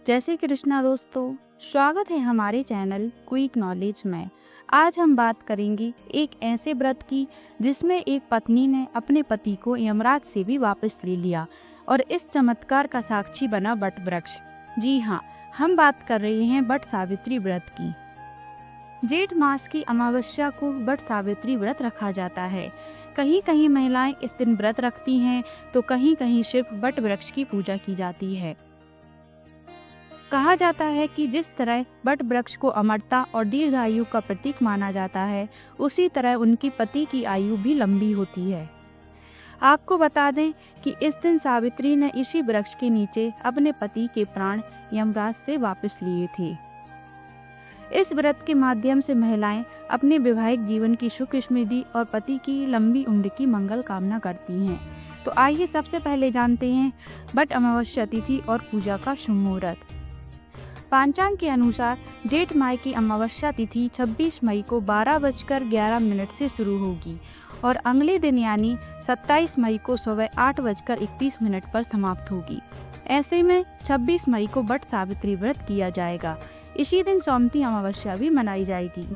जय श्री कृष्णा दोस्तों, स्वागत है हमारे चैनल क्विक नॉलेज में। आज हम बात करेंगे एक ऐसे व्रत की जिसमें एक पत्नी ने अपने पति को यमराज से भी वापस ले लिया और इस चमत्कार का साक्षी बना वट वृक्ष। जी हाँ, हम बात कर रहे हैं वट सावित्री व्रत की। जेठ मास की अमावस्या को वट सावित्री व्रत रखा जाता है। कहीं कहीं महिलाएं इस दिन व्रत रखती हैं तो कहीं कहीं सिर्फ वट वृक्ष की पूजा की जाती है। कहा जाता है कि जिस तरह वट वृक्ष को अमरता और दीर्घायु का प्रतीक माना जाता है, उसी तरह उनकी पति की आयु भी लंबी होती है। आपको बता दें कि इस दिन सावित्री ने इसी वृक्ष के नीचे अपने पति के प्राण यमराज से वापस लिए थे। इस व्रत के माध्यम से महिलाएं अपने वैवाहिक जीवन की सुख समृद्धि और पति की लंबी उम्र की मंगल कामना करती हैं। तो आइए सबसे पहले जानते हैं वट अमावस्या तिथि और पूजा का शुभ मुहूर्त। पंचांग के अनुसार जेठ माह की अमावस्या तिथि 26 मई को 12:11 से शुरू होगी और अगले दिन यानी 27 मई को सुबह 8:31 पर समाप्त होगी। ऐसे में 26 मई को वट सावित्री व्रत किया जाएगा। इसी दिन सोमती अमावस्या भी मनाई जाएगी।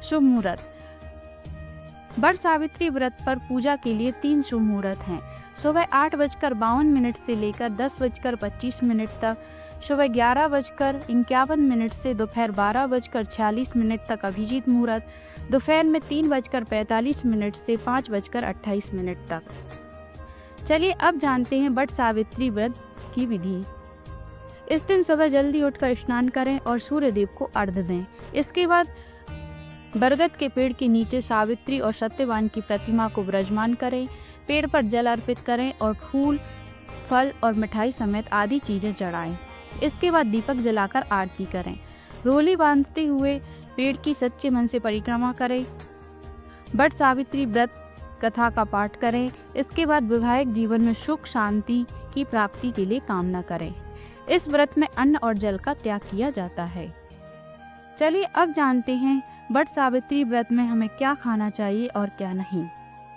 शुभ मुहूर्त। वट सावित्री व्रत पर पूजा के लिए 3 शुभ मुहूर्त हैं। सुबह 8:52 से लेकर 10:25 तक, सुबह 11:51 से दोपहर 12:46 तक अभिजीत मुहूर्त, दोपहर में 3:45 से 5:28 तक। चलिए अब जानते हैं वट सावित्री व्रत की विधि। इस दिन सुबह जल्दी उठकर स्नान करें और सूर्य देव को अर्घ्य दें। इसके बाद बरगद के पेड़ के नीचे सावित्री और सत्यवान की प्रतिमा को विराजमान करें, पेड़ पर जल अर्पित करें और फूल, फल और मिठाई समेत आदि चीजें चढ़ाएं। इसके बाद दीपक जलाकर आरती करें। रोली बांधते हुए पेड़ की सच्चे मन से परिक्रमा करें। वट सावित्री व्रत कथा का पाठ करें। इसके बाद वैवाहिक जीवन में सुख शांति की प्राप्ति के लिए कामना करें। इस व्रत में अन्न और जल का त्याग किया जाता है। चलिए अब जानते हैं वट सावित्री व्रत में हमें क्या खाना चाहिए और क्या नहीं।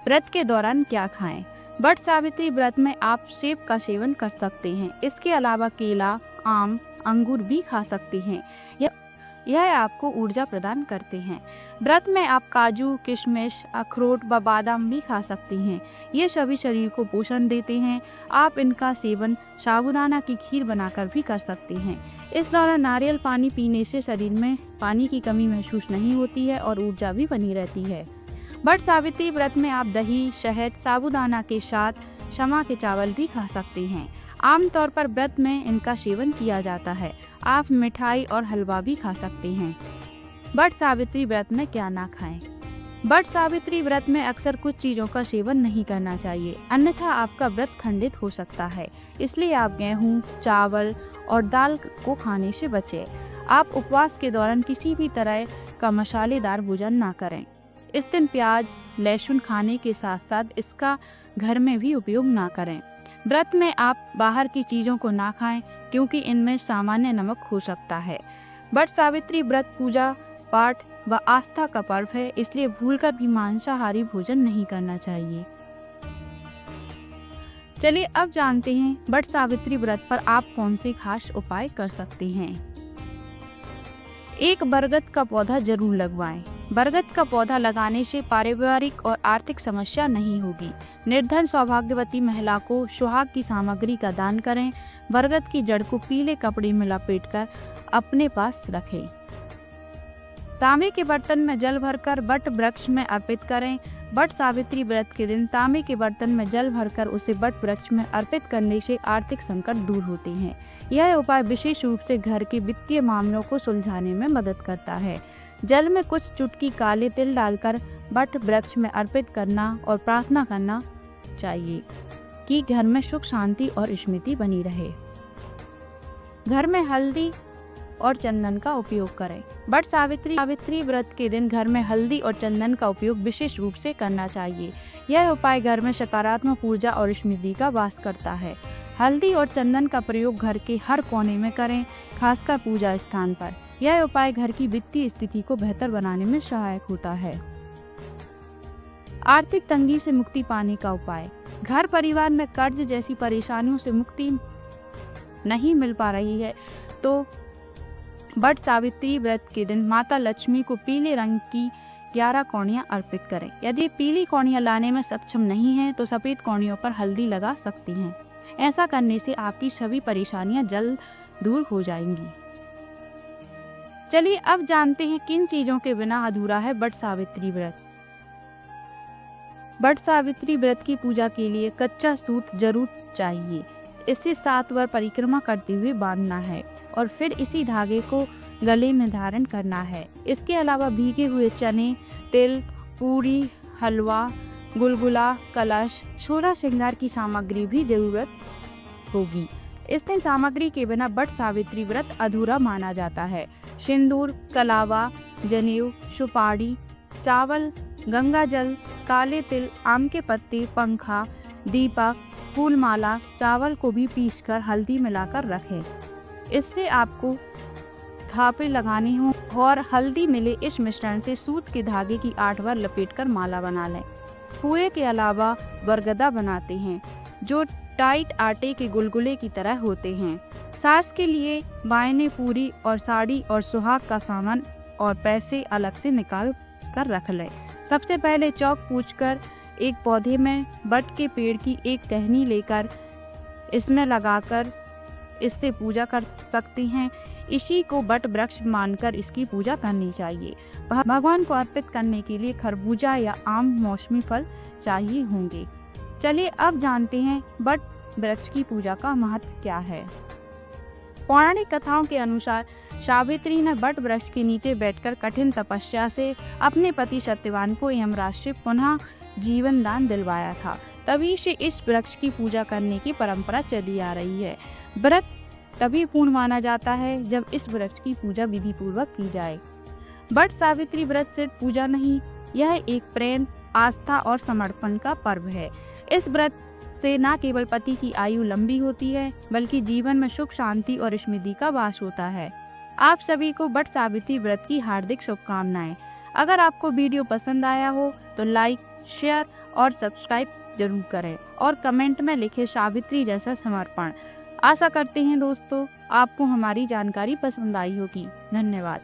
व्रत के दौरान क्या खाएं? वट सावित्री व्रत में आप सेब का सेवन कर सकते हैं। इसके अलावा केला, आम, अंगूर भी खा सकते हैं। यह आपको ऊर्जा प्रदान करते हैं। व्रत में आप काजू, किशमिश, अखरोट व बादाम भी खा सकते हैं। ये सभी शरीर को पोषण देते हैं। आप इनका सेवन साबूदाना की खीर बनाकर भी कर सकते हैं। इस दौरान नारियल पानी पीने से शरीर में पानी की कमी महसूस नहीं होती है और ऊर्जा भी बनी रहती है। वट सावित्री व्रत में आप दही, शहद, साबूदाना के साथ क्षमा के चावल भी खा सकते हैं। आमतौर पर व्रत में इनका सेवन किया जाता है। आप मिठाई और हलवा भी खा सकते हैं। वट सावित्री व्रत में क्या ना खाएं? वट सावित्री व्रत में अक्सर कुछ चीज़ों का सेवन नहीं करना चाहिए, अन्यथा आपका व्रत खंडित हो सकता है। इसलिए आप गेहूं, चावल और दाल को खाने से बचें। आप उपवास के दौरान किसी भी तरह का मसालेदार भोजन ना करें। इस दिन प्याज, लहसुन खाने के साथ साथ इसका घर में भी उपयोग ना करें। व्रत में आप बाहर की चीज़ों को ना खाएं क्योंकि इनमें सामान्य नमक हो सकता है। वट सावित्री व्रत पूजा पाठ व आस्था का पर्व है, इसलिए भूलकर भी मांसाहारी भोजन नहीं करना चाहिए। चलिए अब जानते हैं वट सावित्री व्रत पर आप कौन से खास उपाय कर सकते हैं। एक बरगद का पौधा जरूर लगवाएं। बरगद का पौधा लगाने से पारिवारिक और आर्थिक समस्या नहीं होगी। निर्धन सौभाग्यवती महिला को सुहाग की सामग्री का दान करें। बरगद की जड़ को पीले कपड़े में लपेटकर अपने पास रखें। तांबे के बर्तन में जल भरकर वट वृक्ष में अर्पित करें। वट सावित्री व्रत के दिन तांबे के बर्तन में जल भरकर उसे वट वृक्ष में अर्पित करने से आर्थिक संकट दूर होते हैं। यह उपाय विशेष रूप से घर के वित्तीय मामलों को सुलझाने में मदद करता है। जल में कुछ चुटकी काले तिल डालकर वट वृक्ष में अर्पित करना और प्रार्थना करना चाहिए कि घर में सुख शांति और स्मृति बनी रहे। घर में हल्दी और चंदन का उपयोग करें। वट सावित्री व्रत के दिन घर में हल्दी और चंदन का उपयोग विशेष रूप से करना चाहिए। यह उपाय घर में सकारात्मक ऊर्जा और स्मृति का वास करता है। हल्दी और चंदन का प्रयोग घर के हर कोने में करें, खासकर पूजा स्थान पर। यह उपाय घर की वित्तीय स्थिति को बेहतर बनाने में सहायक होता है। आर्थिक तंगी से मुक्ति पाने का उपाय। घर परिवार में कर्ज जैसी परेशानियों से मुक्ति नहीं मिल पा रही है तो वट सावित्री व्रत के दिन माता लक्ष्मी को पीले रंग की 11 कौड़ियाँ अर्पित करें। यदि पीली कौड़ियाँ लाने में सक्षम नहीं हैं तो सफ़ेद कौड़ियों पर हल्दी लगा सकती हैं। ऐसा करने से आपकी सभी परेशानियां जल्द दूर हो जाएंगी। चलिए अब जानते हैं किन चीज़ों के बिना अधूरा है वट सावित्री व्रत। वट सावित्री व्रत की पूजा के लिए कच्चा सूत जरूर चाहिए। इसे 7 बार परिक्रमा करते हुए बांधना है और फिर इसी धागे को गले में धारण करना है। इसके अलावा भीगे हुए चने, तिल, पूरी, हलवा, गुलगुला, कलश, सोलह श्रृंगार की सामग्री भी जरूरत होगी। इस दिन सामग्री के बिना वट सावित्री व्रत अधूरा माना जाता है। सिंदूर, कलावा, जनेऊ, सुपारी, चावल, गंगा जल, काले तिल, आम के पत्ते, पंखा, दीपक, फूलमाला, चावल को भी पीसकर हल्दी मिलाकर रखें। इससे आपको थापे लगानी हो और हल्दी मिले इस मिश्रण से सूत के धागे की 8 बार लपेटकर माला बना लें। पुए के अलावा बरगदा बनाते हैं जो टाइट आटे के गुलगुले की तरह होते हैं। सास के लिए बायने, पूरी और साड़ी और सुहाग का सामान और पैसे अलग से निकाल कर रख लें। सबसे पहले चौक पूछकर एक पौधे में वट के पेड़ की एक टहनी लेकर इसमें लगाकर इससे पूजा कर सकती हैं। इसी को वट वृक्ष मानकर इसकी पूजा करनी चाहिए। भगवान को अर्पित करने के लिए खरबूजा या आम मौसमी फल चाहिए होंगे। चलिए अब जानते हैं वट वृक्ष की पूजा का महत्व क्या है। पौराणिक कथाओं के अनुसार सावित्री ने वट वृक्ष के नीचे बैठकर कठिन तपस्या से अपने पति सत्यवान को यमराज से पुनः जीवन दान दिलवाया था। तभी से इस वृक्ष की पूजा करने की परंपरा चली आ रही है। व्रत तभी पूर्ण माना जाता है जब इस वृक्ष की पूजा विधि पूर्वक की जाए। वट सावित्री व्रत सिर्फ पूजा नहीं, यह एक प्रेम, आस्था और समर्पण का पर्व है। इस व्रत से न केवल पति की आयु लंबी होती है बल्कि जीवन में सुख, शांति और समृद्धि का वास होता है। आप सभी को वट सावित्री व्रत की हार्दिक शुभकामनाएं। अगर आपको वीडियो पसंद आया हो तो लाइक, शेयर और सब्सक्राइब जरूर करें और कमेंट में लिखें सावित्री जैसा समर्पण। आशा करते हैं दोस्तों आपको हमारी जानकारी पसंद आई होगी। धन्यवाद।